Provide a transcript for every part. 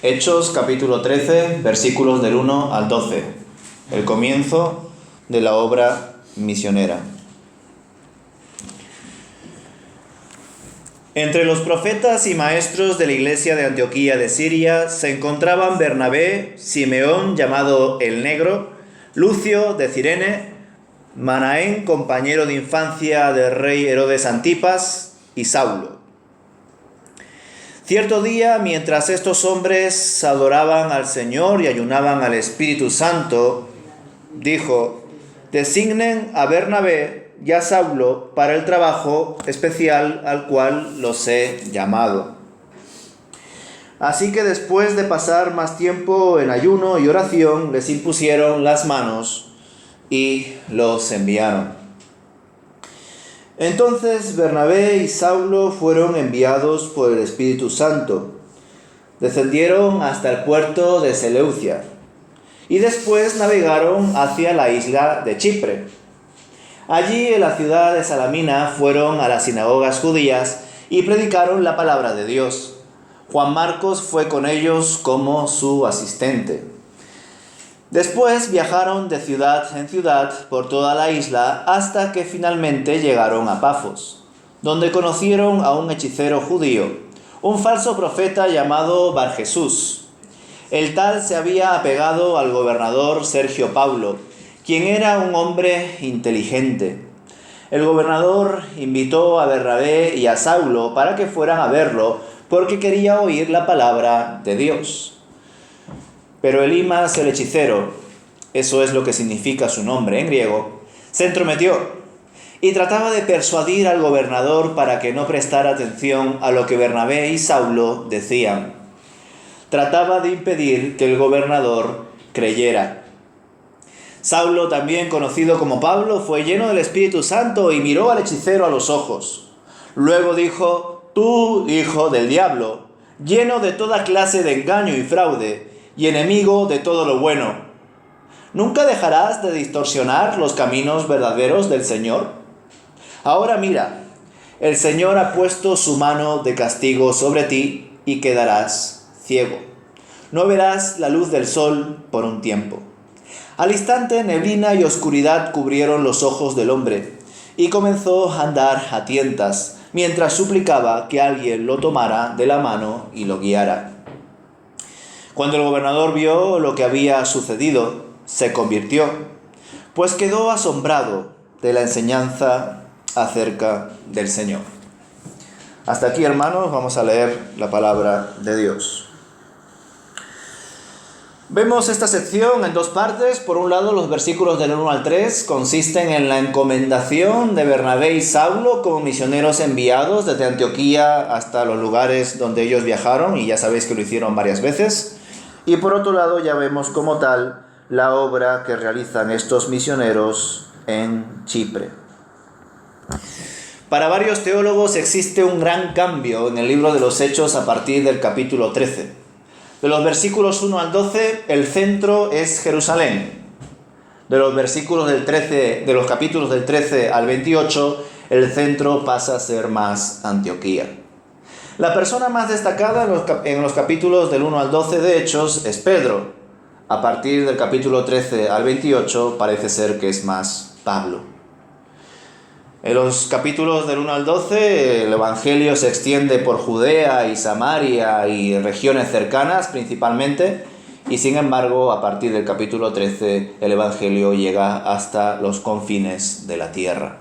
Hechos capítulo 13, versículos del 1 al 12. El comienzo de la obra misionera. Entre los profetas y maestros de la iglesia de Antioquía de Siria se encontraban Bernabé, Simeón llamado el Negro, Lucio de Cirene, Manaén, compañero de infancia del rey Herodes Antipas, y Saulo. Cierto día, mientras estos hombres adoraban al Señor y ayunaban al Espíritu Santo, dijo: designen a Bernabé y a Saulo para el trabajo especial al cual los he llamado. Así que después de pasar más tiempo en ayuno y oración, les impusieron las manos y los enviaron. Entonces Bernabé y Saulo fueron enviados por el Espíritu Santo. Descendieron hasta el puerto de Seleucia y después navegaron hacia la isla de Chipre. Allí, en la ciudad de Salamina, fueron a las sinagogas judías y predicaron la palabra de Dios. Juan Marcos fue con ellos como su asistente. Después viajaron de ciudad en ciudad por toda la isla hasta que finalmente llegaron a Pafos, donde conocieron a un hechicero judío, un falso profeta llamado Barjesús. El tal se había apegado al gobernador Sergio Paulo, quien era un hombre inteligente. El gobernador invitó a Bernabé y a Saulo para que fueran a verlo, porque quería oír la palabra de Dios. Pero Elimas, el hechicero, eso es lo que significa su nombre en griego, se entrometió y trataba de persuadir al gobernador para que no prestara atención a lo que Bernabé y Saulo decían. Trataba de impedir que el gobernador creyera. Saulo, también conocido como Pablo, fue lleno del Espíritu Santo y miró al hechicero a los ojos. Luego dijo: tú, hijo del diablo, lleno de toda clase de engaño y fraude, y enemigo de todo lo bueno, ¿nunca dejarás de distorsionar los caminos verdaderos del Señor? Ahora mira, el Señor ha puesto su mano de castigo sobre ti y quedarás ciego. No verás la luz del sol por un tiempo. Al instante, neblina y oscuridad cubrieron los ojos del hombre, y comenzó a andar a tientas, mientras suplicaba que alguien lo tomara de la mano y lo guiara. Cuando el gobernador vio lo que había sucedido, se convirtió, pues quedó asombrado de la enseñanza acerca del Señor. Hasta aquí, hermanos, vamos a leer la palabra de Dios. Vemos esta sección en dos partes. Por un lado, los versículos del 1 al 3 consisten en la encomendación de Bernabé y Saulo como misioneros enviados desde Antioquía hasta los lugares donde ellos viajaron, y ya sabéis que lo hicieron varias veces. Y por otro lado, ya vemos como tal la obra que realizan estos misioneros en Chipre. Para varios teólogos existe un gran cambio en el libro de los Hechos a partir del capítulo 13. De los versículos 1 al 12, el centro es Jerusalén. De los capítulos del 13 al 28, el centro pasa a ser más Antioquía. La persona más destacada en los capítulos del 1 al 12 de Hechos es Pedro. A partir del capítulo 13 al 28 parece ser que es más Pablo. En los capítulos del 1 al 12 el Evangelio se extiende por Judea y Samaria y regiones cercanas principalmente, y sin embargo a partir del capítulo 13 el Evangelio llega hasta los confines de la tierra.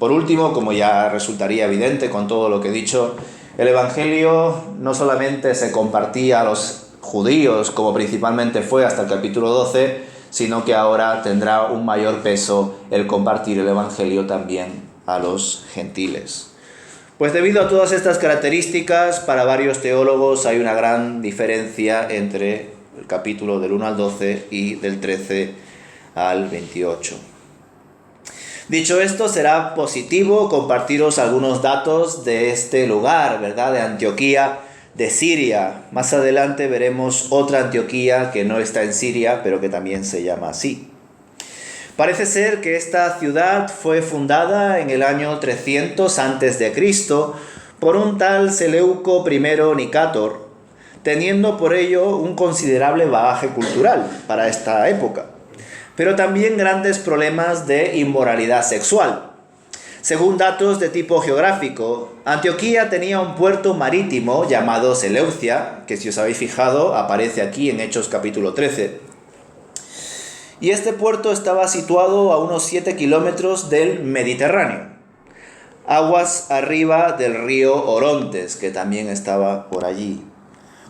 Por último, como ya resultaría evidente con todo lo que he dicho, el Evangelio no solamente se compartía a los judíos, como principalmente fue hasta el capítulo 12, sino que ahora tendrá un mayor peso el compartir el Evangelio también a los gentiles. Pues debido a todas estas características, para varios teólogos hay una gran diferencia entre el capítulo del 1 al 12 y del 13 al 28. Dicho esto, será positivo compartiros algunos datos de este lugar, ¿verdad? De Antioquía de Siria. Más adelante veremos otra Antioquía que no está en Siria, pero que también se llama así. Parece ser que esta ciudad fue fundada en el año 300 a.C. por un tal Seleuco I Nicator, teniendo por ello un considerable bagaje cultural para esta época, pero también grandes problemas de inmoralidad sexual. Según datos de tipo geográfico, Antioquía tenía un puerto marítimo llamado Seleucia, que si os habéis fijado aparece aquí en Hechos capítulo 13. Y este puerto estaba situado a unos 7 kilómetros del Mediterráneo, aguas arriba del río Orontes, que también estaba por allí,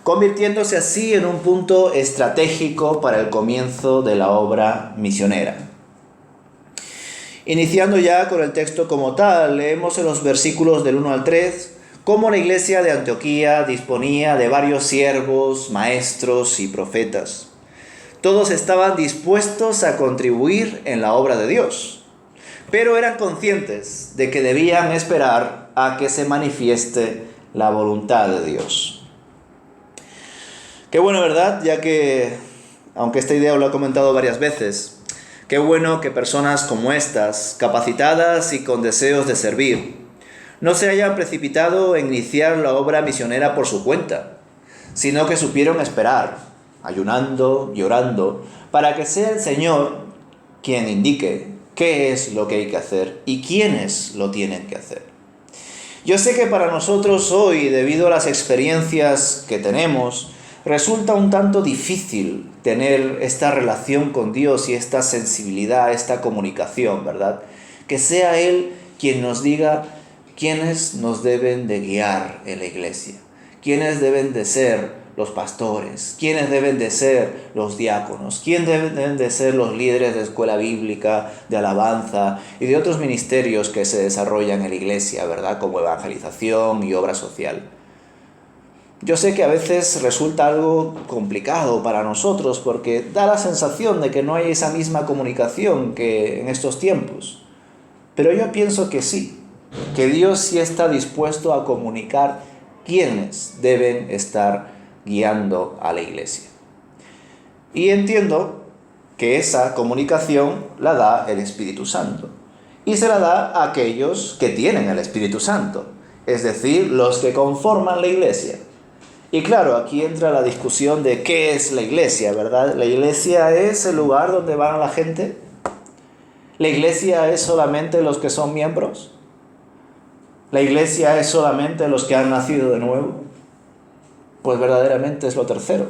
convirtiéndose así en un punto estratégico para el comienzo de la obra misionera. Iniciando ya con el texto como tal, leemos en los versículos del 1 al 3 cómo la iglesia de Antioquía disponía de varios siervos, maestros y profetas. Todos estaban dispuestos a contribuir en la obra de Dios, pero eran conscientes de que debían esperar a que se manifieste la voluntad de Dios. Qué bueno, ¿verdad? Ya que, aunque esta idea os lo he comentado varias veces, qué bueno que personas como estas, capacitadas y con deseos de servir, no se hayan precipitado en iniciar la obra misionera por su cuenta, sino que supieron esperar, ayunando y orando, para que sea el Señor quien indique qué es lo que hay que hacer y quiénes lo tienen que hacer. Yo sé que para nosotros hoy, debido a las experiencias que tenemos, resulta un tanto difícil tener esta relación con Dios y esta sensibilidad, esta comunicación, ¿verdad? Que sea Él quien nos diga quiénes nos deben de guiar en la iglesia, quiénes deben de ser los pastores, quiénes deben de ser los diáconos, quiénes deben de ser los líderes de escuela bíblica, de alabanza y de otros ministerios que se desarrollan en la iglesia, ¿verdad? Como evangelización y obra social. Yo sé que a veces resulta algo complicado para nosotros porque da la sensación de que no hay esa misma comunicación que en estos tiempos. Pero yo pienso que sí, que Dios sí está dispuesto a comunicar quiénes deben estar guiando a la iglesia. Y entiendo que esa comunicación la da el Espíritu Santo. Y se la da a aquellos que tienen el Espíritu Santo, es decir, los que conforman la iglesia. Y claro, aquí entra la discusión de qué es la iglesia, ¿verdad? ¿La iglesia es el lugar donde va la gente? ¿La iglesia es solamente los que son miembros? ¿La iglesia es solamente los que han nacido de nuevo? Pues verdaderamente es lo tercero.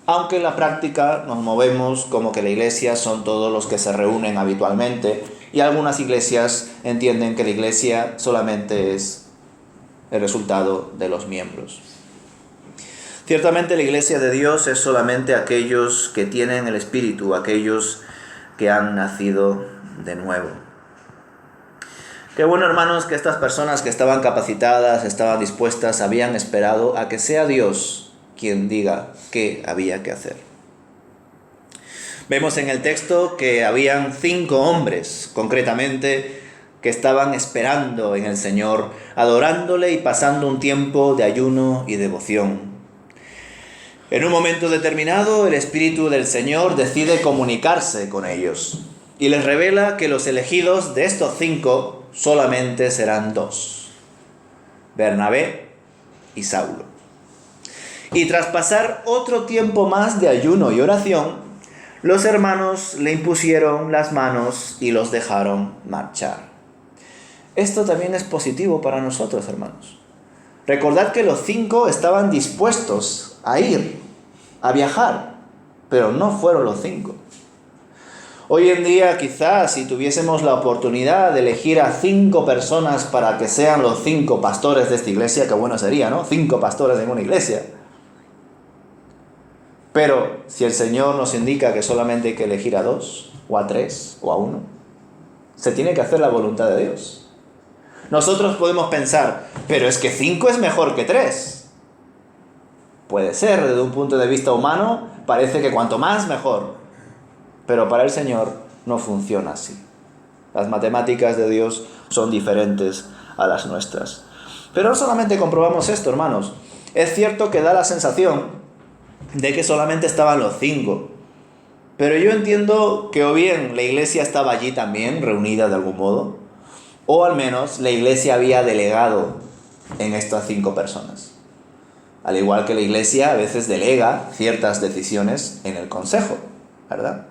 Aunque en la práctica nos movemos como que la iglesia son todos los que se reúnen habitualmente, y algunas iglesias entienden que la iglesia solamente es el resultado de los miembros. Ciertamente la iglesia de Dios es solamente aquellos que tienen el Espíritu, aquellos que han nacido de nuevo. Qué bueno, hermanos, que estas personas que estaban capacitadas, estaban dispuestas, habían esperado a que sea Dios quien diga qué había que hacer. Vemos en el texto que habían 5 hombres, concretamente, que estaban esperando en el Señor, adorándole y pasando un tiempo de ayuno y devoción. En un momento determinado, el Espíritu del Señor decide comunicarse con ellos y les revela que los elegidos de estos 5 solamente serán 2, Bernabé y Saulo. Y tras pasar otro tiempo más de ayuno y oración, los hermanos le impusieron las manos y los dejaron marchar. Esto también es positivo para nosotros, hermanos. Recordad que los 5 estaban dispuestos a ir, a viajar, pero no fueron los 5. Hoy en día, quizás, si tuviésemos la oportunidad de elegir a 5 personas para que sean los 5 pastores de esta iglesia, qué bueno sería, ¿no? 5 pastores en una iglesia. Pero si el Señor nos indica que solamente hay que elegir a 2, o a 3, o a 1, se tiene que hacer la voluntad de Dios. Nosotros podemos pensar, pero es que 5 es mejor que 3. Puede ser, desde un punto de vista humano, parece que cuanto más mejor. Pero para el Señor no funciona así. Las matemáticas de Dios son diferentes a las nuestras. Pero no solamente comprobamos esto, hermanos. Es cierto que da la sensación de que solamente estaban los 5. Pero yo entiendo que o bien la iglesia estaba allí también, reunida de algún modo, o al menos la iglesia había delegado en estas 5 personas. Al igual que la Iglesia a veces delega ciertas decisiones en el consejo, ¿verdad?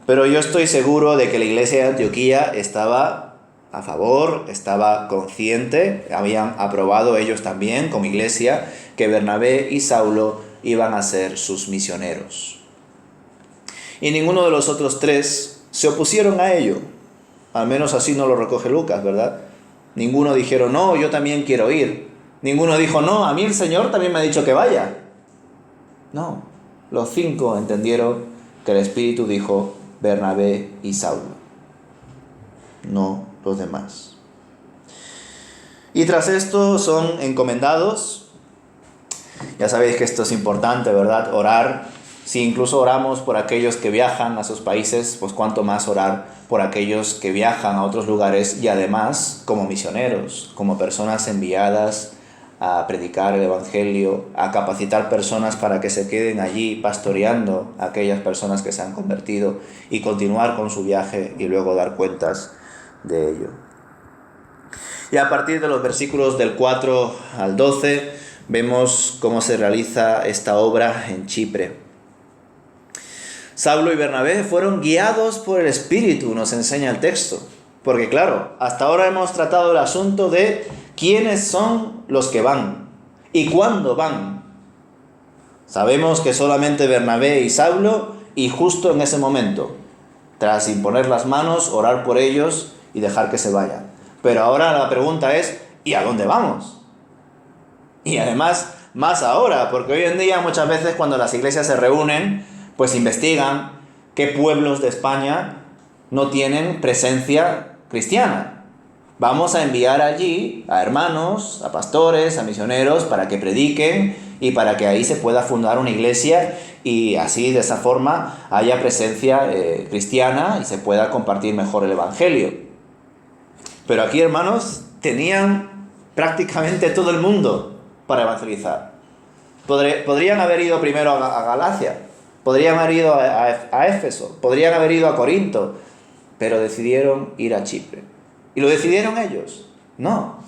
Pero yo estoy seguro de que la Iglesia de Antioquía estaba a favor, estaba consciente, habían aprobado ellos también como Iglesia que Bernabé y Saulo iban a ser sus misioneros. Y ninguno de los otros tres se opusieron a ello. Al menos así no lo recoge Lucas, ¿verdad? Ninguno dijeron, no, yo también quiero ir. Ninguno dijo, no, a mí el Señor también me ha dicho que vaya. No, los 5 entendieron que el Espíritu dijo Bernabé y Saulo, no los demás. Y tras esto son encomendados. Ya sabéis que esto es importante, ¿verdad? Orar. Si incluso oramos por aquellos que viajan a sus países, pues cuánto más orar por aquellos que viajan a otros lugares y además como misioneros, como personas enviadas a predicar el Evangelio, a capacitar personas para que se queden allí pastoreando a aquellas personas que se han convertido y continuar con su viaje y luego dar cuentas de ello. Y a partir de los versículos del 4 al 12 vemos cómo se realiza esta obra en Chipre. Saulo y Bernabé fueron guiados por el Espíritu, nos enseña el texto. Porque claro, hasta ahora hemos tratado el asunto de quiénes son los que van y cuándo van. Sabemos que solamente Bernabé y Saulo, y justo en ese momento, tras imponer las manos, orar por ellos y dejar que se vayan. Pero ahora la pregunta es, ¿y a dónde vamos? Y además, más ahora, porque hoy en día muchas veces cuando las iglesias se reúnen, pues investigan qué pueblos de España no tienen presencia cristiana. Vamos a enviar allí a hermanos, a pastores, a misioneros para que prediquen y para que ahí se pueda fundar una iglesia y así de esa forma haya presencia cristiana y se pueda compartir mejor el Evangelio. Pero aquí, hermanos, tenían prácticamente todo el mundo para evangelizar. Podrían haber ido primero a Galacia, podrían haber ido a Éfeso, podrían haber ido a Corinto, pero decidieron ir a Chipre. ¿Y lo decidieron ellos? No,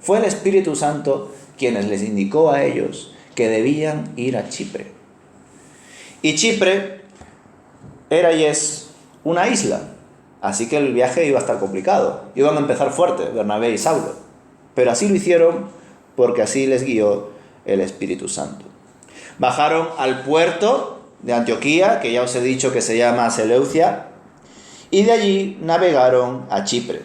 fue el Espíritu Santo quienes les indicó a ellos que debían ir a Chipre. Y Chipre era y es una isla, así que el viaje iba a estar complicado. Iban a empezar fuerte, Bernabé y Saulo, pero así lo hicieron porque así les guió el Espíritu Santo. Bajaron al puerto de Antioquía, que ya os he dicho que se llama Seleucia, y de allí navegaron a Chipre,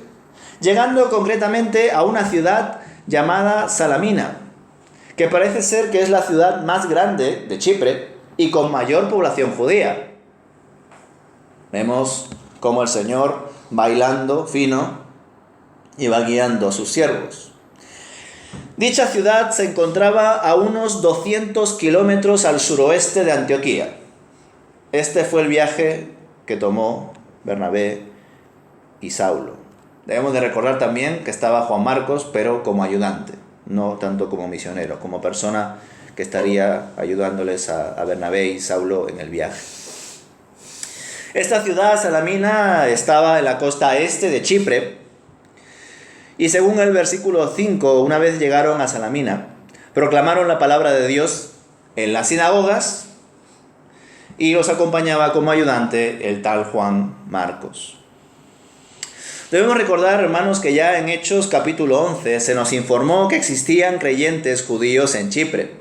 llegando concretamente a una ciudad llamada Salamina, que parece ser que es la ciudad más grande de Chipre y con mayor población judía. Vemos cómo el Señor, bailando fino, iba guiando a sus siervos. Dicha ciudad se encontraba a unos 200 kilómetros al suroeste de Antioquía. Este fue el viaje que tomó Bernabé y Saulo. Debemos de recordar también que estaba Juan Marcos, pero como ayudante, no tanto como misionero, como persona que estaría ayudándoles a Bernabé y Saulo en el viaje. Esta ciudad, Salamina, estaba en la costa este de Chipre, y según el versículo 5, una vez llegaron a Salamina, proclamaron la palabra de Dios en las sinagogas, y los acompañaba como ayudante el tal Juan Marcos. Debemos recordar, hermanos, que ya en Hechos capítulo 11 se nos informó que existían creyentes judíos en Chipre.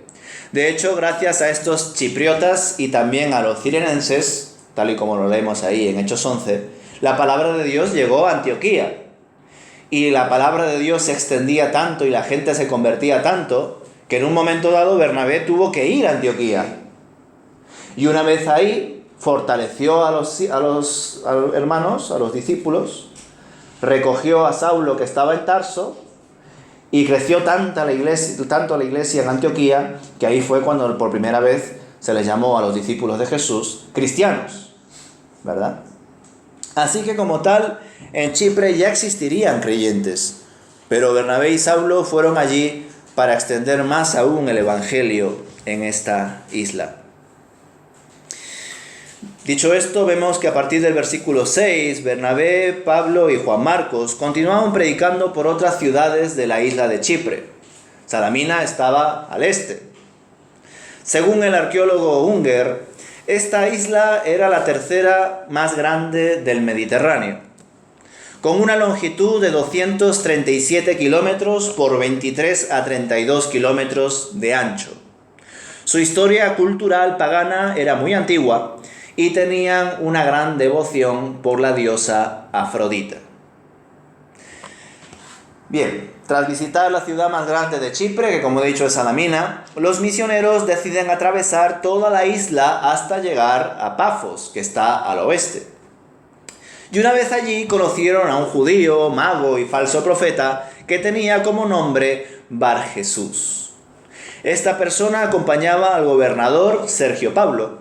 De hecho, gracias a estos chipriotas y también a los cirenenses, tal y como lo leemos ahí en Hechos 11, la palabra de Dios llegó a Antioquía. Y la palabra de Dios se extendía tanto y la gente se convertía tanto que en un momento dado Bernabé tuvo que ir a Antioquía. Y una vez ahí fortaleció a los hermanos, a los discípulos, recogió a Saulo que estaba en Tarso y creció tanto la iglesia en Antioquía que ahí fue cuando por primera vez se les llamó a los discípulos de Jesús cristianos, ¿verdad? Así que como tal, en Chipre ya existirían creyentes, pero Bernabé y Saulo fueron allí para extender más aún el Evangelio en esta isla. Dicho esto, vemos que a partir del versículo 6, Bernabé, Pablo y Juan Marcos continuaban predicando por otras ciudades de la isla de Chipre. Salamina estaba al este. Según el arqueólogo Unger, esta isla era la tercera más grande del Mediterráneo, con una longitud de 237 kilómetros por 23 a 32 kilómetros de ancho. Su historia cultural pagana era muy antigua y tenían una gran devoción por la diosa Afrodita. Bien, tras visitar la ciudad más grande de Chipre, que como he dicho es Salamina, los misioneros deciden atravesar toda la isla hasta llegar a Pafos, que está al oeste. Y una vez allí conocieron a un judío, mago y falso profeta que tenía como nombre Bar Jesús. Esta persona acompañaba al gobernador Sergio Pablo,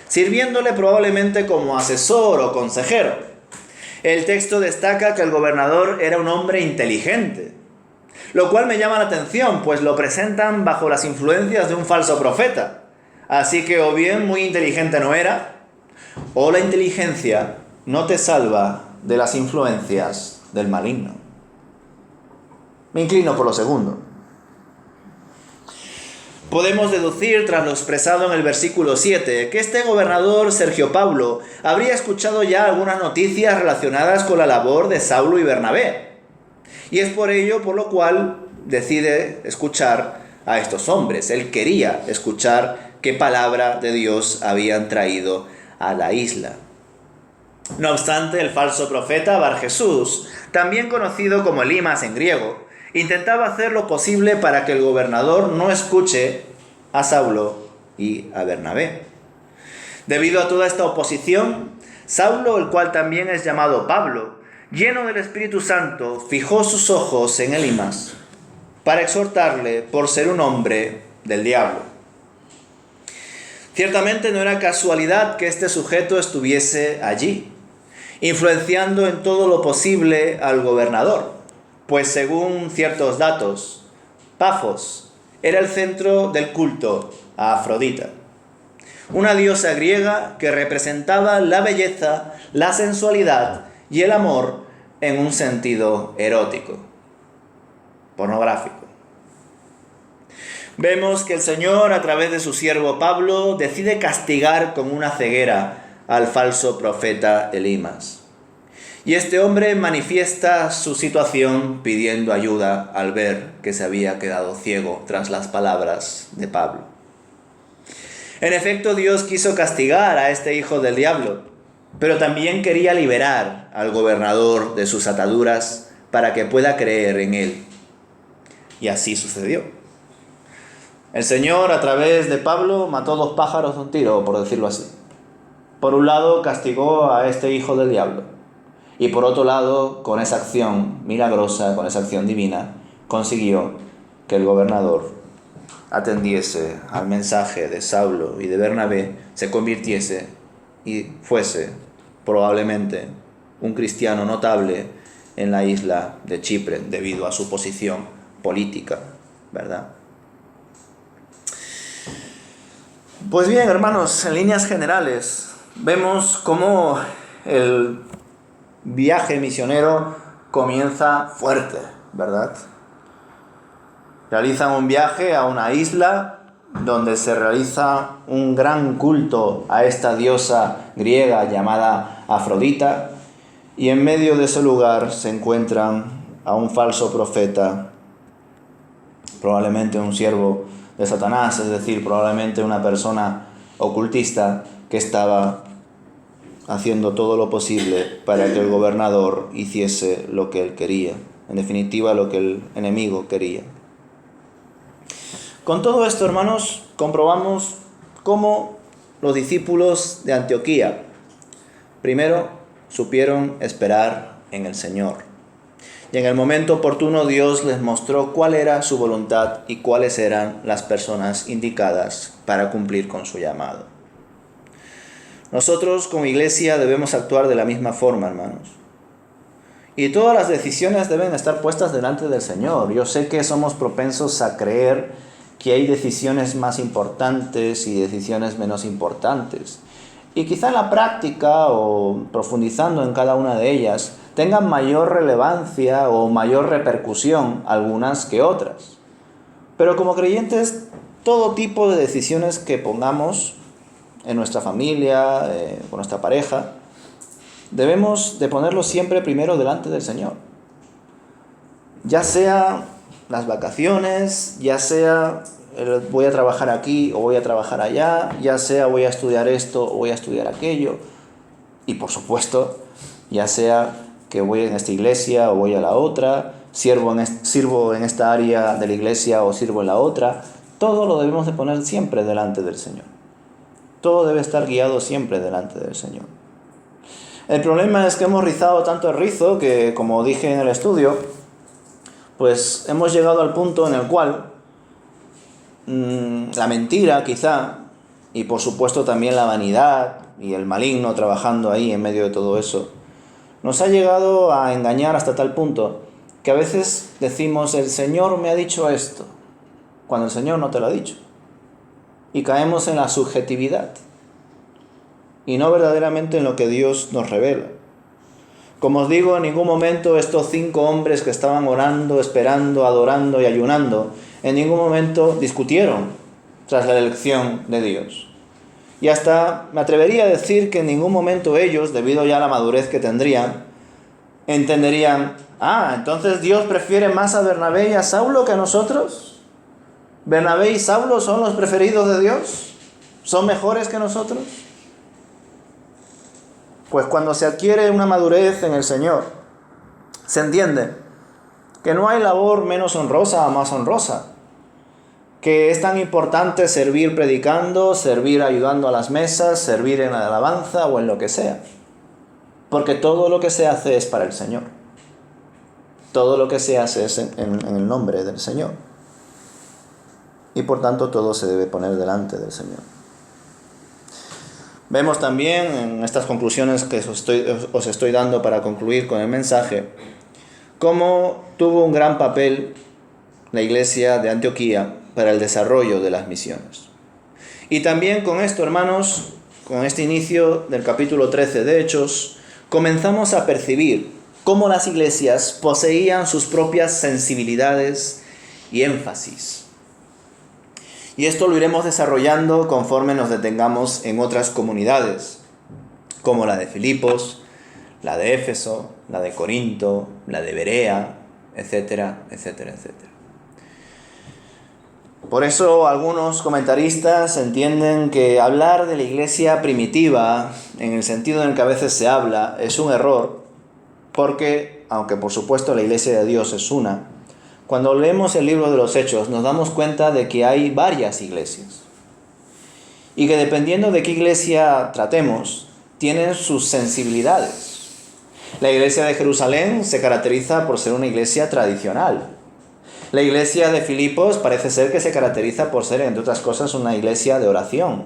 sirviéndole probablemente como asesor o consejero. El texto destaca que el gobernador era un hombre inteligente, lo cual me llama la atención, pues lo presentan bajo las influencias de un falso profeta. Así que o bien muy inteligente no era, o la inteligencia no te salva de las influencias del maligno. Me inclino por lo segundo. Podemos deducir, tras lo expresado en el versículo 7, que este gobernador, Sergio Pablo, habría escuchado ya algunas noticias relacionadas con la labor de Saulo y Bernabé. Y es por ello por lo cual decide escuchar a estos hombres. Él quería escuchar qué palabra de Dios habían traído a la isla. No obstante, el falso profeta Bar Jesús, también conocido como Elimas en griego, intentaba hacer lo posible para que el gobernador no escuche a Saulo y a Bernabé. Debido a toda esta oposición, Saulo, el cual también es llamado Pablo, lleno del Espíritu Santo, fijó sus ojos en Elimas para exhortarle por ser un hombre del diablo. Ciertamente no era casualidad que este sujeto estuviese allí, influenciando en todo lo posible al gobernador. Pues según ciertos datos, Pafos era el centro del culto a Afrodita, una diosa griega que representaba la belleza, la sensualidad y el amor en un sentido erótico, pornográfico. Vemos que el Señor, a través de su siervo Pablo, decide castigar con una ceguera al falso profeta Elimas. Y este hombre manifiesta su situación pidiendo ayuda al ver que se había quedado ciego tras las palabras de Pablo. En efecto, Dios quiso castigar a este hijo del diablo, pero también quería liberar al gobernador de sus ataduras para que pueda creer en él. Y así sucedió. El Señor, a través de Pablo, mató 2 pájaros de un tiro, por decirlo así. Por un lado, castigó a este hijo del diablo. Y por otro lado, con esa acción milagrosa, con esa acción divina, consiguió que el gobernador atendiese al mensaje de Saulo y de Bernabé, se convirtiese y fuese probablemente un cristiano notable en la isla de Chipre, debido a su posición política, ¿verdad? Pues bien, hermanos, en líneas generales, vemos cómo el viaje misionero comienza fuerte, ¿verdad? Realizan un viaje a una isla donde se realiza un gran culto a esta diosa griega llamada Afrodita, y en medio de ese lugar se encuentran a un falso profeta, probablemente un siervo de Satanás, es decir, probablemente una persona ocultista que estaba haciendo todo lo posible para que el gobernador hiciese lo que él quería, en definitiva lo que el enemigo quería. Con todo esto, hermanos, comprobamos cómo los discípulos de Antioquía primero supieron esperar en el Señor, y en el momento oportuno Dios les mostró cuál era su voluntad y cuáles eran las personas indicadas para cumplir con su llamado. Nosotros como iglesia debemos actuar de la misma forma, hermanos. Y todas las decisiones deben estar puestas delante del Señor. Yo sé que somos propensos a creer que hay decisiones más importantes y decisiones menos importantes. Y quizá en la práctica o profundizando en cada una de ellas tengan mayor relevancia o mayor repercusión algunas que otras. Pero como creyentes, todo tipo de decisiones que pongamos en nuestra familia, con nuestra pareja, debemos de ponerlo siempre primero delante del Señor. Ya sea las vacaciones, ya sea voy a trabajar aquí o voy a trabajar allá, ya sea voy a estudiar esto o voy a estudiar aquello, y por supuesto, ya sea que voy en esta iglesia o voy a la otra, sirvo en esta área de la iglesia o sirvo en la otra, todo lo debemos de poner siempre delante del Señor. Todo debe estar guiado siempre delante del Señor. El problema es que hemos rizado tanto el rizo que, como dije en el estudio, pues hemos llegado al punto en el cual la mentira quizá, y por supuesto también la vanidad y el maligno trabajando ahí en medio de todo eso, nos ha llegado a engañar hasta tal punto que a veces decimos, el Señor me ha dicho esto, cuando el Señor no te lo ha dicho. Y caemos en la subjetividad y no verdaderamente en lo que Dios nos revela. Como os digo, en ningún momento estos 5 hombres que estaban orando, esperando, adorando y ayunando, en ningún momento discutieron tras la elección de Dios. Y hasta me atrevería a decir que en ningún momento ellos, debido ya a la madurez que tendrían, entenderían, entonces Dios prefiere más a Bernabé y a Saulo que a nosotros. ¿Bernabé y Saulo son los preferidos de Dios? ¿Son mejores que nosotros? Pues cuando se adquiere una madurez en el Señor, se entiende que no hay labor menos honrosa o más honrosa, que es tan importante servir predicando, servir ayudando a las mesas, servir en la alabanza o en lo que sea, porque todo lo que se hace es para el Señor. Todo lo que se hace es en el nombre del Señor. Y por tanto todo se debe poner delante del Señor. Vemos también en estas conclusiones que os estoy dando para concluir con el mensaje, cómo tuvo un gran papel la iglesia de Antioquía para el desarrollo de las misiones. Y también con esto, hermanos, con este inicio del capítulo 13 de Hechos, comenzamos a percibir cómo las iglesias poseían sus propias sensibilidades y énfasis. Y esto lo iremos desarrollando conforme nos detengamos en otras comunidades, como la de Filipos, la de Éfeso, la de Corinto, la de Berea, etcétera, etcétera, etcétera. Por eso algunos comentaristas entienden que hablar de la iglesia primitiva, en el sentido en el que a veces se habla, es un error, porque, aunque por supuesto la iglesia de Dios es una, cuando leemos el libro de los Hechos nos damos cuenta de que hay varias iglesias. Y que dependiendo de qué iglesia tratemos, tienen sus sensibilidades. La iglesia de Jerusalén se caracteriza por ser una iglesia tradicional. La iglesia de Filipos parece ser que se caracteriza por ser, entre otras cosas, una iglesia de oración.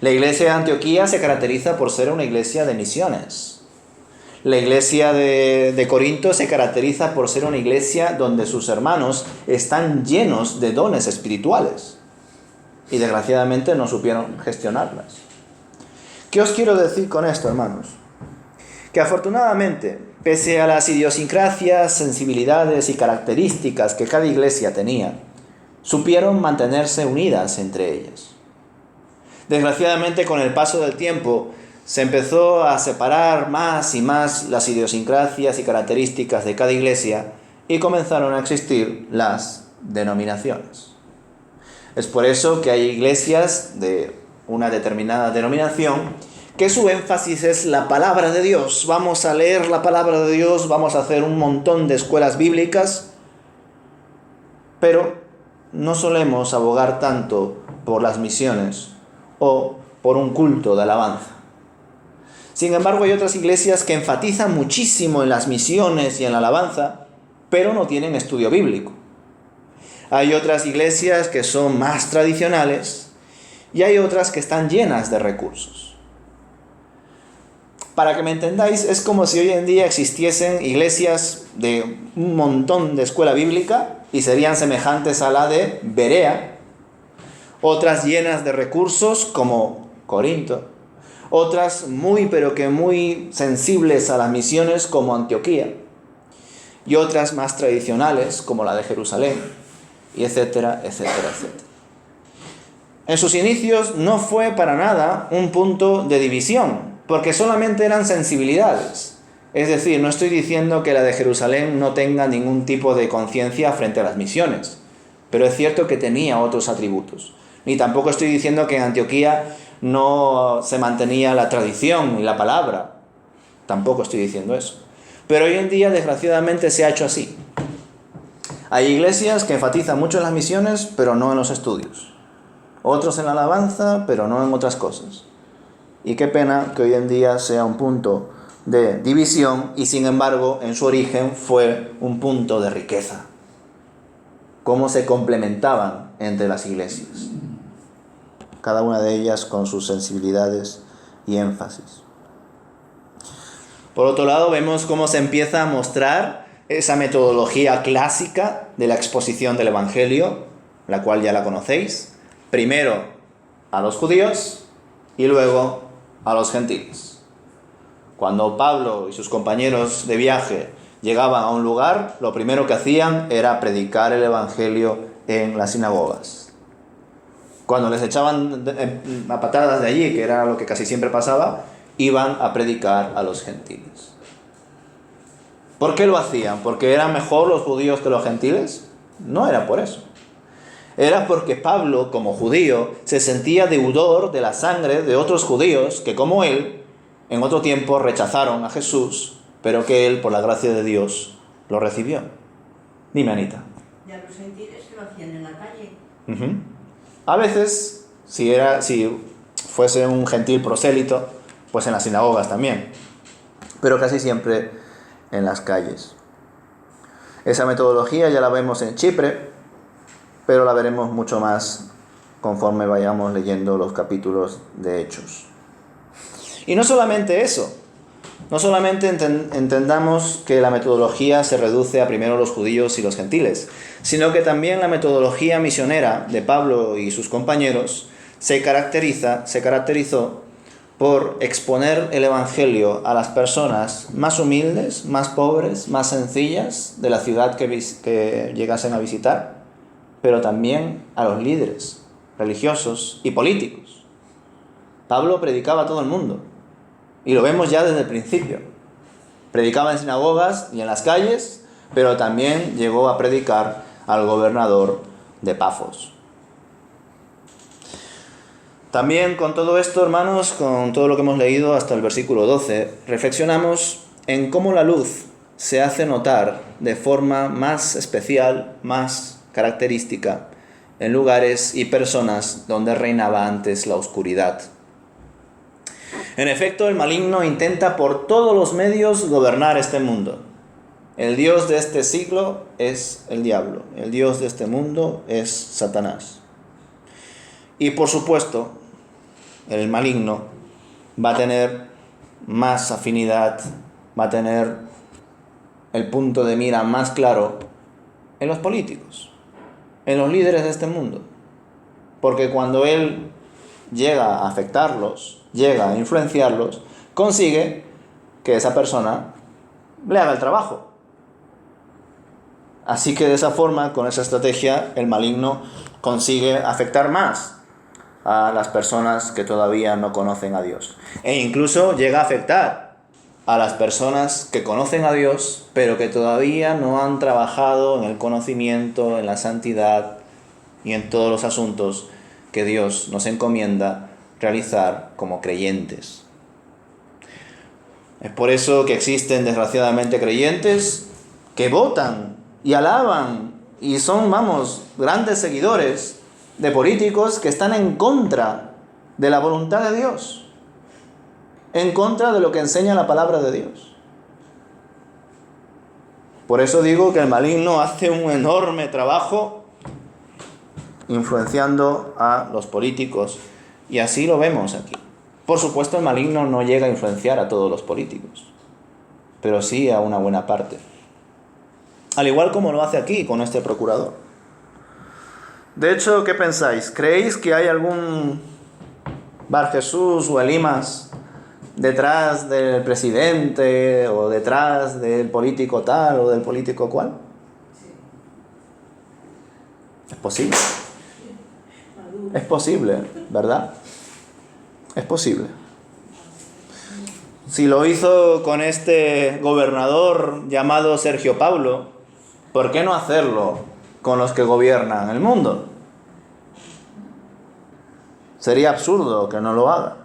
La iglesia de Antioquía se caracteriza por ser una iglesia de misiones. La iglesia de Corinto se caracteriza por ser una iglesia donde sus hermanos están llenos de dones espirituales. Y desgraciadamente no supieron gestionarlas. ¿Qué os quiero decir con esto, hermanos? Que afortunadamente, pese a las idiosincrasias, sensibilidades y características que cada iglesia tenía, supieron mantenerse unidas entre ellas. Desgraciadamente, con el paso del tiempo, se empezó a separar más y más las idiosincrasias y características de cada iglesia y comenzaron a existir las denominaciones. Es por eso que hay iglesias de una determinada denominación que su énfasis es la palabra de Dios. Vamos a leer la palabra de Dios, vamos a hacer un montón de escuelas bíblicas, pero no solemos abogar tanto por las misiones o por un culto de alabanza. Sin embargo, hay otras iglesias que enfatizan muchísimo en las misiones y en la alabanza, pero no tienen estudio bíblico. Hay otras iglesias que son más tradicionales y hay otras que están llenas de recursos. Para que me entendáis, es como si hoy en día existiesen iglesias de un montón de escuela bíblica y serían semejantes a la de Berea, otras llenas de recursos como Corinto, otras muy pero que muy sensibles a las misiones como Antioquía, y otras más tradicionales como la de Jerusalén. y etcétera, etcétera, etcétera. En sus inicios no fue para nada un punto de división, porque solamente eran sensibilidades. Es decir, no estoy diciendo que la de Jerusalén no tenga ningún tipo de conciencia frente a las misiones, pero es cierto que tenía otros atributos. Ni tampoco estoy diciendo que en Antioquía no se mantenía la tradición y la palabra. Tampoco estoy diciendo eso. Pero hoy en día, desgraciadamente, se ha hecho así. Hay iglesias que enfatizan mucho en las misiones, pero no en los estudios. Otros en la alabanza, pero no en otras cosas. Y qué pena que hoy en día sea un punto de división y, sin embargo, en su origen fue un punto de riqueza. Cómo se complementaban entre las iglesias, cada una de ellas con sus sensibilidades y énfasis. Por otro lado, vemos cómo se empieza a mostrar esa metodología clásica de la exposición del Evangelio, la cual ya la conocéis. Primero a los judíos y luego a los gentiles. Cuando Pablo y sus compañeros de viaje llegaban a un lugar, lo primero que hacían era predicar el Evangelio en las sinagogas. Cuando les echaban a patadas de allí, que era lo que casi siempre pasaba, iban a predicar a los gentiles. ¿Por qué lo hacían? ¿Porque eran mejor los judíos que los gentiles? No era por eso. Era porque Pablo, como judío, se sentía deudor de la sangre de otros judíos que, como él, en otro tiempo rechazaron a Jesús, pero que él, por la gracia de Dios, lo recibió. Dime, Anita. ¿Y a los gentiles que lo hacían en la calle? Uh-huh. A veces, si fuese un gentil prosélito, pues en las sinagogas también, pero casi siempre en las calles. Esa metodología ya la vemos en Chipre, pero la veremos mucho más conforme vayamos leyendo los capítulos de Hechos. Y no solamente eso, no solamente entendamos que la metodología se reduce a primero los judíos y los gentiles, sino que también la metodología misionera de Pablo y sus compañeros se caracterizó por exponer el Evangelio a las personas más humildes, más pobres, más sencillas de la ciudad que llegasen a visitar, pero también a los líderes religiosos y políticos. Pablo predicaba a todo el mundo, y lo vemos ya desde el principio. Predicaba en sinagogas y en las calles, pero también llegó a predicar al gobernador de Pafos. También con todo esto, hermanos, con todo lo que hemos leído hasta el versículo 12, reflexionamos en cómo la luz se hace notar de forma más especial, más característica, en lugares y personas donde reinaba antes la oscuridad. En efecto, el maligno intenta por todos los medios gobernar este mundo. El Dios de este siglo es el diablo. El Dios de este mundo es Satanás. Y por supuesto, el maligno va a tener más afinidad, va a tener el punto de mira más claro en los políticos, en los líderes de este mundo. Porque cuando él llega a afectarlos, llega a influenciarlos, consigue que esa persona le haga el trabajo. Así que de esa forma, con esa estrategia, el maligno consigue afectar más a las personas que todavía no conocen a Dios. E incluso llega a afectar a las personas que conocen a Dios, pero que todavía no han trabajado en el conocimiento, en la santidad y en todos los asuntos que Dios nos encomienda realizar como creyentes. Es por eso que existen desgraciadamente creyentes que votan y alaban y son, grandes seguidores de políticos que están en contra de la voluntad de Dios, en contra de lo que enseña la palabra de Dios. Por eso digo que el maligno hace un enorme trabajo influenciando a los políticos, y así lo vemos aquí. Por supuesto, el maligno no llega a influenciar a todos los políticos, pero sí a una buena parte. Al igual como lo hace aquí con este procurador. De hecho, ¿qué pensáis? ¿Creéis que hay algún Bar Jesús o Elimas detrás del presidente o detrás del político tal o del político cual? Es posible. Es posible, ¿verdad? Es posible. Si lo hizo con este gobernador llamado Sergio Paulo, ¿por qué no hacerlo con los que gobiernan el mundo? Sería absurdo que no lo haga.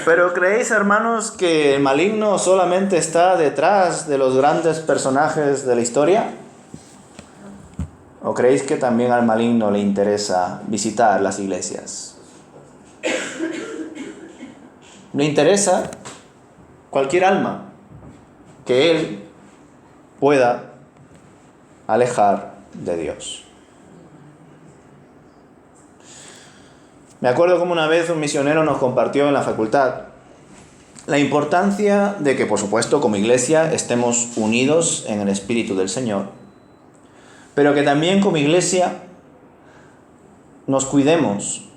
Pero ¿creéis, hermanos, que el maligno solamente está detrás de los grandes personajes de la historia? ¿O creéis que también al maligno le interesa visitar las iglesias? Le interesa cualquier alma que él pueda alejar de Dios. Me acuerdo como una vez un misionero nos compartió en la facultad la importancia de que, por supuesto, como iglesia estemos unidos en el Espíritu del Señor, pero que también como iglesia nos cuidemos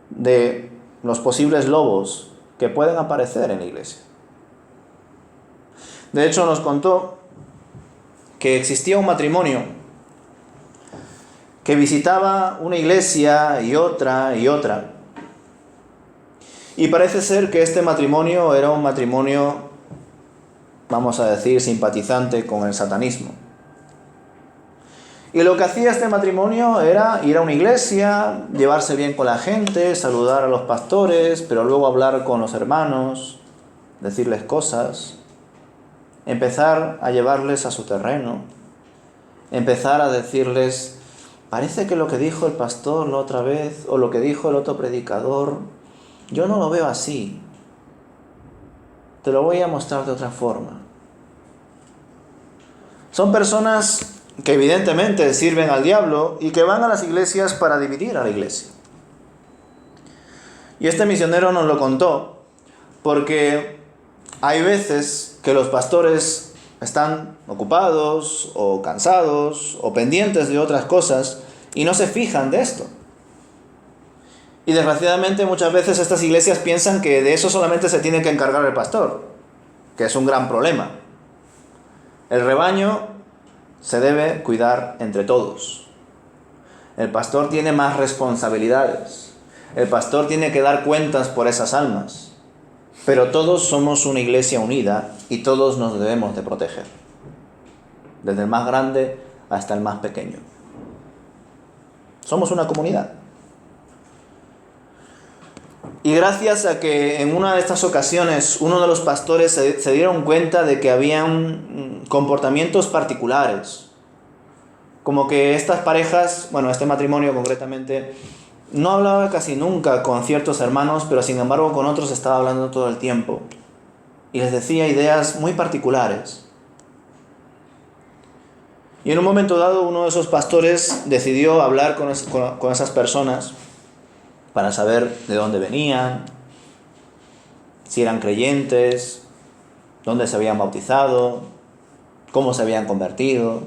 de los posibles lobos que pueden aparecer en la iglesia. De hecho, nos contó que existía un matrimonio que visitaba una iglesia y otra, y parece ser que este matrimonio era un matrimonio, vamos a decir, simpatizante con el satanismo. Y lo que hacía este matrimonio era ir a una iglesia, llevarse bien con la gente, saludar a los pastores, pero luego hablar con los hermanos, decirles cosas, empezar a llevarles a su terreno, empezar a decirles: parece que lo que dijo el pastor la otra vez, o lo que dijo el otro predicador, yo no lo veo así. Te lo voy a mostrar de otra forma. Son personas que evidentemente sirven al diablo y que van a las iglesias para dividir a la iglesia. Y este misionero nos lo contó porque hay veces que los pastores están ocupados o cansados o pendientes de otras cosas y no se fijan de esto. Y desgraciadamente muchas veces estas iglesias piensan que de eso solamente se tiene que encargar el pastor, que es un gran problema. El rebaño se debe cuidar entre todos. El pastor tiene más responsabilidades. El pastor tiene que dar cuentas por esas almas. Pero todos somos una iglesia unida y todos nos debemos de proteger. Desde el más grande hasta el más pequeño. Somos una comunidad. Y gracias a que en una de estas ocasiones uno de los pastores se dieron cuenta de que habían comportamientos particulares. Como que estas parejas, este matrimonio concretamente, no hablaba casi nunca con ciertos hermanos, pero sin embargo con otros estaba hablando todo el tiempo. Y les decía ideas muy particulares. Y en un momento dado uno de esos pastores decidió hablar con esas personas para saber de dónde venían, si eran creyentes, dónde se habían bautizado, cómo se habían convertido.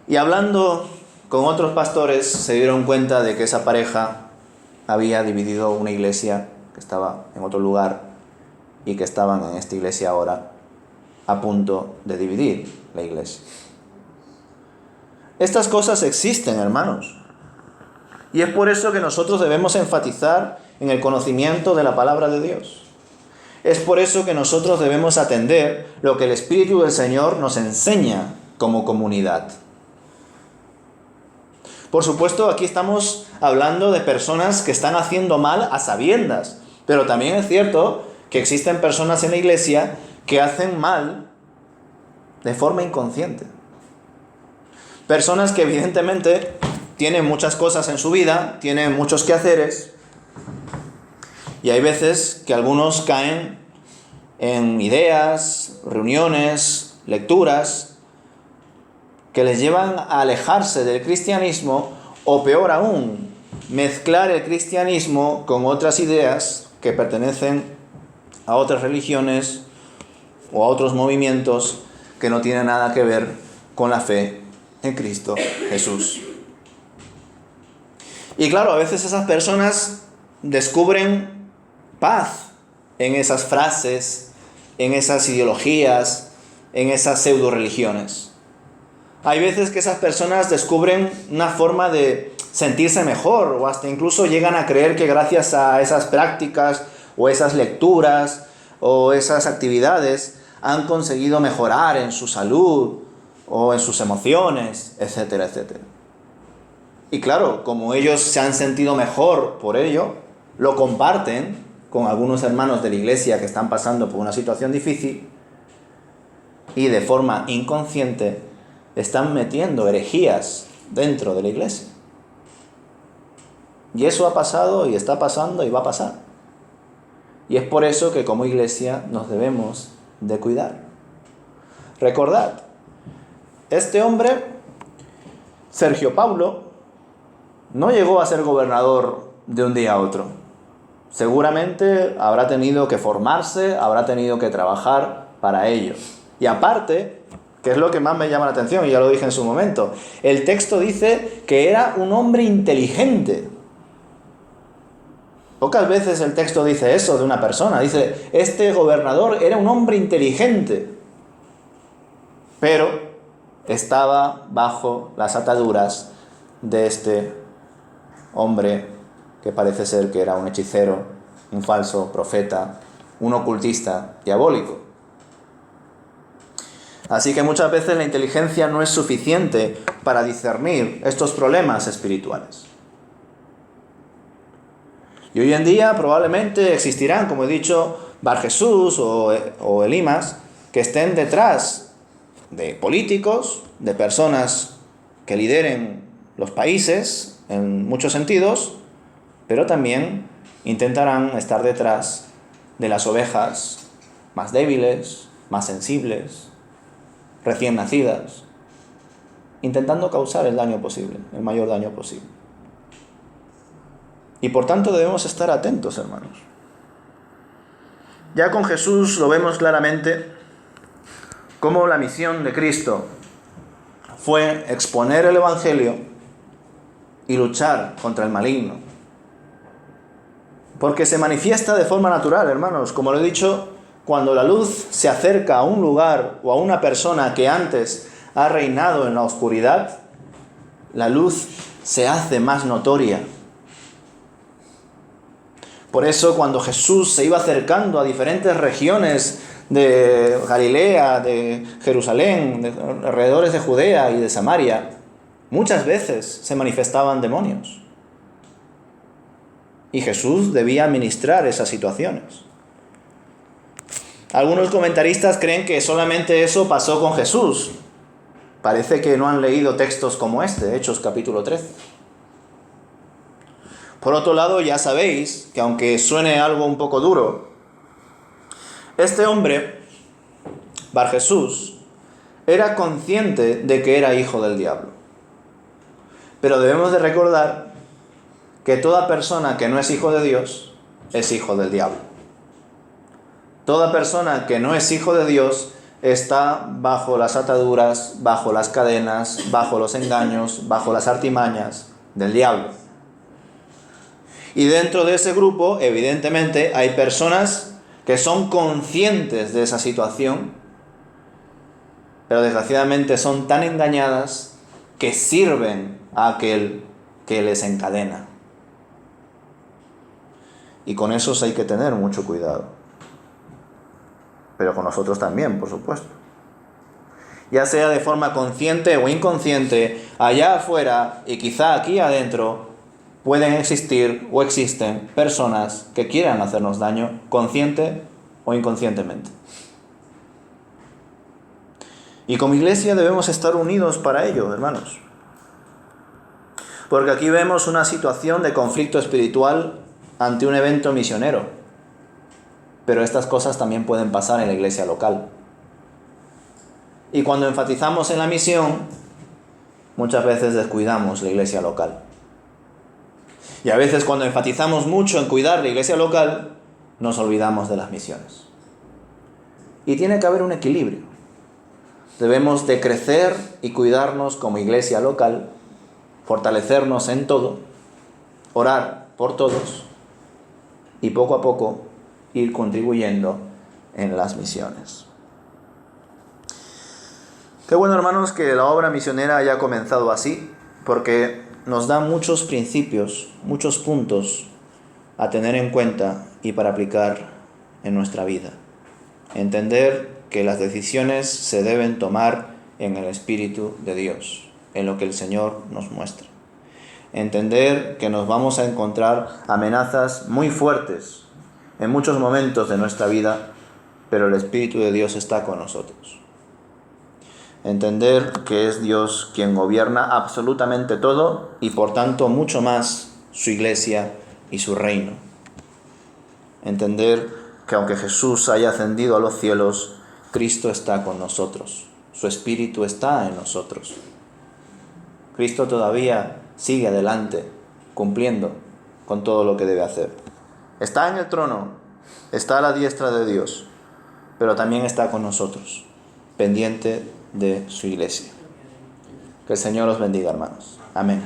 Y hablando con otros pastores se dieron cuenta de que esa pareja había dividido una iglesia que estaba en otro lugar y que estaban en esta iglesia ahora a punto de dividir la iglesia. Estas cosas existen, hermanos. Y es por eso que nosotros debemos enfatizar en el conocimiento de la palabra de Dios. Es por eso que nosotros debemos atender lo que el Espíritu del Señor nos enseña como comunidad. Por supuesto, aquí estamos hablando de personas que están haciendo mal a sabiendas, pero también es cierto que existen personas en la iglesia que hacen mal de forma inconsciente. Personas que evidentemente tienen muchas cosas en su vida, tienen muchos quehaceres, y hay veces que algunos caen en ideas, reuniones, lecturas, que les llevan a alejarse del cristianismo, o peor aún, mezclar el cristianismo con otras ideas que pertenecen a otras religiones o a otros movimientos que no tienen nada que ver con la fe en Cristo Jesús. Y claro, a veces esas personas descubren paz en esas frases, en esas ideologías, en esas pseudo religiones. Hay veces que esas personas descubren una forma de sentirse mejor o hasta incluso llegan a creer que gracias a esas prácticas o esas lecturas o esas actividades han conseguido mejorar en su salud o en sus emociones, etcétera, etcétera. Y claro, como ellos se han sentido mejor por ello, lo comparten con algunos hermanos de la iglesia que están pasando por una situación difícil y de forma inconsciente están metiendo herejías dentro de la iglesia. Y eso ha pasado y está pasando y va a pasar. Y es por eso que como iglesia nos debemos de cuidar. Recordad, este hombre, Sergio Paulo, no llegó a ser gobernador de un día a otro. Seguramente habrá tenido que formarse, habrá tenido que trabajar para ello. Y aparte, que es lo que más me llama la atención, y ya lo dije en su momento, el texto dice que era un hombre inteligente. Pocas veces el texto dice eso de una persona. Dice, este gobernador era un hombre inteligente, pero estaba bajo las ataduras de este hombre que parece ser que era un hechicero, un falso profeta, un ocultista diabólico. Así que muchas veces la inteligencia no es suficiente para discernir estos problemas espirituales. Y hoy en día probablemente existirán, como he dicho, Barjesús o Elimas, que estén detrás de políticos, de personas que lideren los países en muchos sentidos, pero también intentarán estar detrás de las ovejas más débiles, más sensibles, recién nacidas, intentando causar el daño posible, el mayor daño posible. Y por tanto debemos estar atentos, hermanos. Ya con Jesús lo vemos claramente cómo la misión de Cristo fue exponer el Evangelio y luchar contra el maligno. Porque se manifiesta de forma natural, hermanos. Como lo he dicho, cuando la luz se acerca a un lugar o a una persona que antes ha reinado en la oscuridad, la luz se hace más notoria. Por eso cuando Jesús se iba acercando a diferentes regiones de Galilea, de Jerusalén, de alrededores de Judea y de Samaria, muchas veces se manifestaban demonios. Y Jesús debía administrar esas situaciones. Algunos comentaristas creen que solamente eso pasó con Jesús. Parece que no han leído textos como este, Hechos capítulo 13. Por otro lado, ya sabéis que aunque suene algo un poco duro, este hombre, Barjesús, era consciente de que era hijo del diablo. Pero debemos de recordar que toda persona que no es hijo de Dios es hijo del diablo. Toda persona que no es hijo de Dios está bajo las ataduras, bajo las cadenas, bajo los engaños, bajo las artimañas del diablo. Y dentro de ese grupo, evidentemente, hay personas que son conscientes de esa situación, pero desgraciadamente son tan engañadas que sirven a aquel que les encadena. Y con esos hay que tener mucho cuidado. Pero con nosotros también, por supuesto. Ya sea de forma consciente o inconsciente, allá afuera y quizá aquí adentro, pueden existir o existen personas que quieran hacernos daño, consciente o inconscientemente. Y como iglesia debemos estar unidos para ello, hermanos. Porque aquí vemos una situación de conflicto espiritual ante un evento misionero. Pero estas cosas también pueden pasar en la iglesia local. Y cuando enfatizamos en la misión, muchas veces descuidamos la iglesia local. Y a veces cuando enfatizamos mucho en cuidar la iglesia local, nos olvidamos de las misiones. Y tiene que haber un equilibrio. Debemos de crecer y cuidarnos como iglesia local, fortalecernos en todo, orar por todos y poco a poco ir contribuyendo en las misiones. Qué bueno, hermanos, que la obra misionera haya comenzado así, porque nos da muchos principios, muchos puntos a tener en cuenta y para aplicar en nuestra vida. Entender que las decisiones se deben tomar en el Espíritu de Dios, en lo que el Señor nos muestra. Entender que nos vamos a encontrar amenazas muy fuertes en muchos momentos de nuestra vida, pero el Espíritu de Dios está con nosotros. Entender que es Dios quien gobierna absolutamente todo y por tanto mucho más su iglesia y su reino. Entender que aunque Jesús haya ascendido a los cielos, Cristo está con nosotros. Su Espíritu está en nosotros. Cristo todavía sigue adelante, cumpliendo con todo lo que debe hacer. Está en el trono, está a la diestra de Dios, pero también está con nosotros, pendiente de su iglesia. Que el Señor os bendiga, hermanos. Amén.